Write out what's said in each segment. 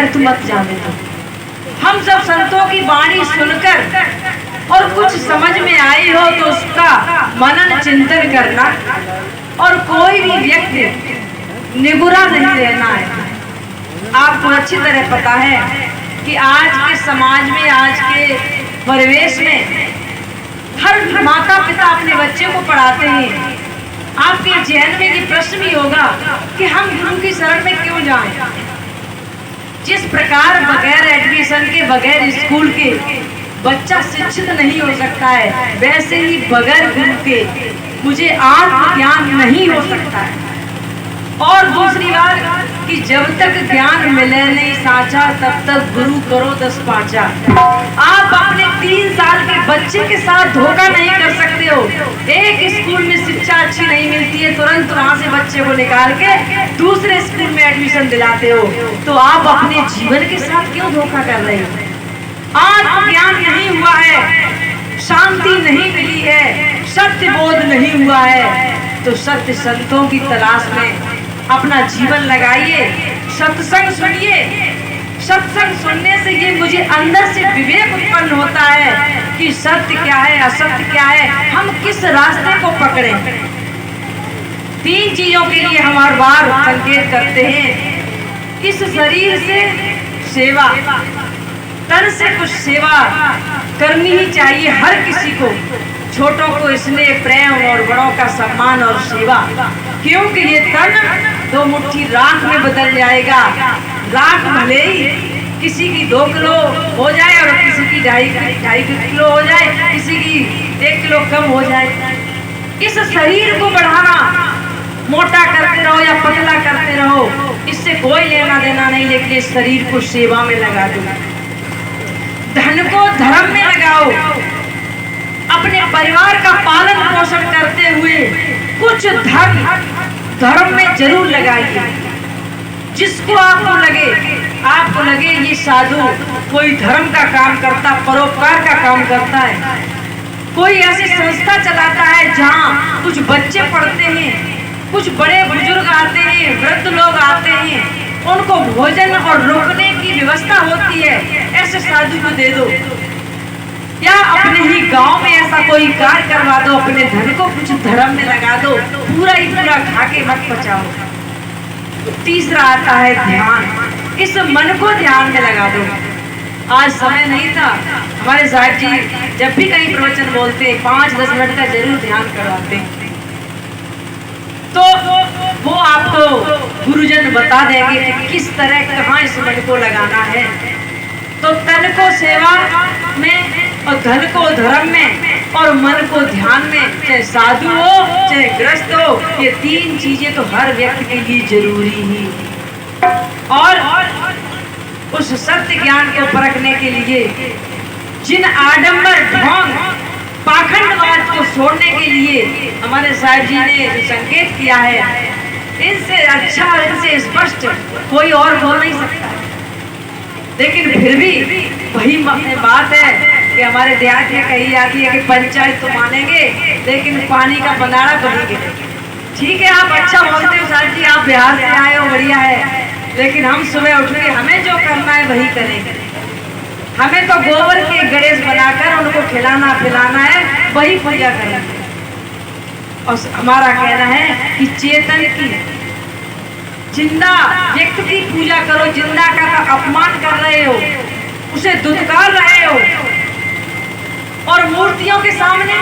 व्यर्थ मत जाने दो। हम सब संतों की वाणी सुनकर और कुछ समझ में आई हो तो उसका मनन चिंतन करना, और कोई भी व्यक्ति निगुरा नहीं रहना है। आपको अच्छी तरह पता है कि आज के समाज में, आज के परिवेश में हर माता पिता अपने बच्चे को पढ़ाते हैं। आपके जहन में ये प्रश्न भी होगा कि हम गुरु की शरण में क्यों जाएं? जिस प्रकार बगैर एडमिशन के, बगैर स्कूल के बच्चा शिक्षित नहीं हो सकता है, वैसे ही बगैर गुरु के मुझे आत्मज्ञान नहीं हो सकता है। और दूसरी बात कि जब तक ज्ञान मिले नहीं साचा, तब तक गुरु करो 10 पाँचा। आप अपने 3 साल के बच्चे के साथ धोखा नहीं कर सकते हो। एक स्कूल में शिक्षा अच्छी नहीं मिलती है, तुरंत वहां से बच्चे को निकाल के दूसरे स्कूल में एडमिशन दिलाते हो, तो आप अपने जीवन के साथ क्यों धोखा कर रहे हो? आत्मज्ञान नहीं हुआ है, शांति नहीं मिली है, सत्य बोध नहीं हुआ है, तो सत्य संतों की तलाश में अपना जीवन लगाइए। सत्संग सुनिए। सत्संग सुनने से ये मुझे अंदर से विवेक उत्पन्न होता है कि सत्य क्या है, असत्य क्या है, हम किस रास्ते को पकड़े। 3 चीजों के लिए हम हर बार संकेत करते हैं। इस शरीर से सेवा, तन से कुछ सेवा करनी ही चाहिए हर किसी को। छोटों को स्नेह प्रेम और बड़ों का सम्मान और सेवा, क्योंकि ये तन 2 मुट्ठी राख में बदल जाएगा। राख भले ही किसी की 2 किलो हो जाए और किसी की 2.5 किलो हो जाए, किसी की 1 किलो कम हो जाए। इस शरीर को बढ़ाना, मोटा करते रहो या पतला करते रहो, इससे कोई लेना देना नहीं, लेकिन इस शरीर को सेवा में लगा दो। धन को धर्म में लगाओ। अपने परिवार का पालन पोषण करते हुए कुछ धर्म में जरूर लगाइए। जिसको आपको लगे ये साधु कोई धर्म का काम करता, परोपकार का काम करता है, कोई ऐसी संस्था चलाता है जहाँ कुछ बच्चे पढ़ते हैं, कुछ बड़े बुजुर्ग आते हैं, वृद्ध लोग आते हैं, उनको भोजन और रुकने की व्यवस्था होती है, ऐसे साधु को दे दो। या अपने ही गांव में ऐसा कोई कार्य करवा दो, अपने धन को कुछ धर्म में लगा दो, पूरा ही पूरा खा के मत बचाओ। तीसरा आता है ध्यान। इस मन को ध्यान में लगा दो। आज समय नहीं था, हमारे साहब जी जब भी कहीं प्रवचन बोलते 5-10 मिनट का जरूर ध्यान करवाते, तो वो आपको गुरुजन बता देंगे कि किस तरह कहाँ इस मन को लगाना है। तो तन को सेवा में और धन को धर्म में और मन को ध्यान में, चाहे साधु हो चाहे ग्रस्त हो, ये 3 चीजें तो हर व्यक्ति के लिए जरूरी ही। और उस सत्य ज्ञान को परखने के लिए जिन आडंबर ढोंग पाखंडवाद को छोड़ने के लिए हमारे साहब जी ने जो संकेत किया है, इनसे अच्छा, इनसे स्पष्ट कोई और बोल नहीं सकता। लेकिन फिर भी वही बात है कि हमारे देहात में कही जाती है कि पंचायत तो मानेंगे लेकिन पानी का बंधारा बनेंगे। ठीक है, आप अच्छा बोलते हो साहब जी, आप बिहार से आए हो, बढ़िया है, लेकिन हम सुबह उठ के हमें जो करना है वही करेंगे। हमें तो गोबर के गणेश बनाकर उनको खिलाना पिलाना है, वही पूजा करेंगे। और हमारा कहना है कि चेतन की, जिंदा व्यक्ति की पूजा करो। जिंदा का अपमान कर रहे हो, उसे दुत्कार रहे हो, और मूर्तियों के सामने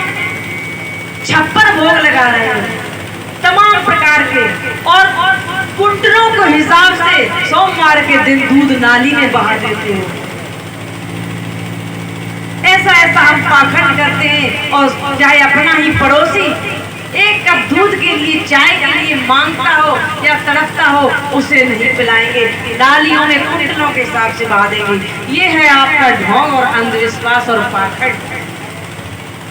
56 भोग लगा रहे हो तमाम प्रकार के, और कुंडलों को हिसाब से सोमवार के दिन दूध नाली में बहा देते हो। ऐसा हम पाखंड करते हैं। और चाहे अपना ही पड़ोसी 1 कप दूध के लिए, चाय के लिए मांगता हो या तड़पता हो, उसे नहीं पिलाएंगे, नालियों में कुंडलों के हिसाब से बहा देंगे। ये है आपका ढोंग और अंधविश्वास और पाखंड।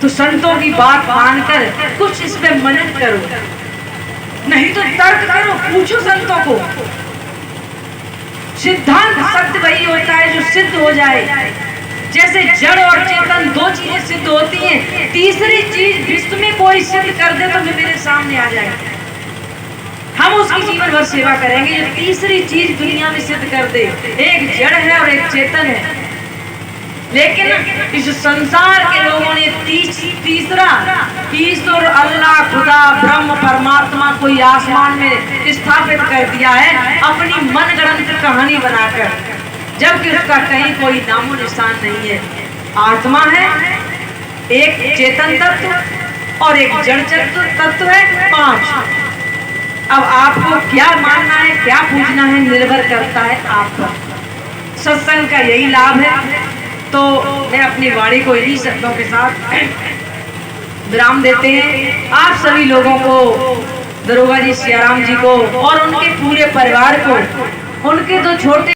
तो संतों की बात मानकर कुछ इस पे मनन करो, नहीं तो तर्क करो, पूछो संतों को। सिद्धांत सत्य वही होता है जो सिद्ध हो जाए। जैसे जड़ और चेतन 2 चीजें सिद्ध होती हैं, तीसरी चीज विश्व में कोई सिद्ध कर दे तो मेरे सामने आ जाए। हम उसकी जीवन भर सेवा करेंगे जो तीसरी चीज दुनिया में सिद्ध कर दे। एक जड़ है और एक चेतन है, लेकिन इस संसार के लोगों ने तीसरा ईश्वर, अल्लाह, खुदा, ब्रह्म, परमात्मा कोई आसमान में स्थापित कर दिया है अपनी मनगढ़ंत कहानी बनाकर, जबकि उसका कहीं कोई नामो निशान नहीं है। आत्मा है, एक चेतन तत्व और एक जड़ तत्व है, 5। अब आपको क्या मानना है, क्या पूछना है, निर्भर करता है आप पर। सत्संग का यही लाभ है। तो मैं अपनी वाणी को इन्हीं शब्दों के साथ विराम देते हैं। आप सभी लोगों को, दरोगा जी सियाराम जी को और उनके पूरे परिवार को, उनके दो छोटे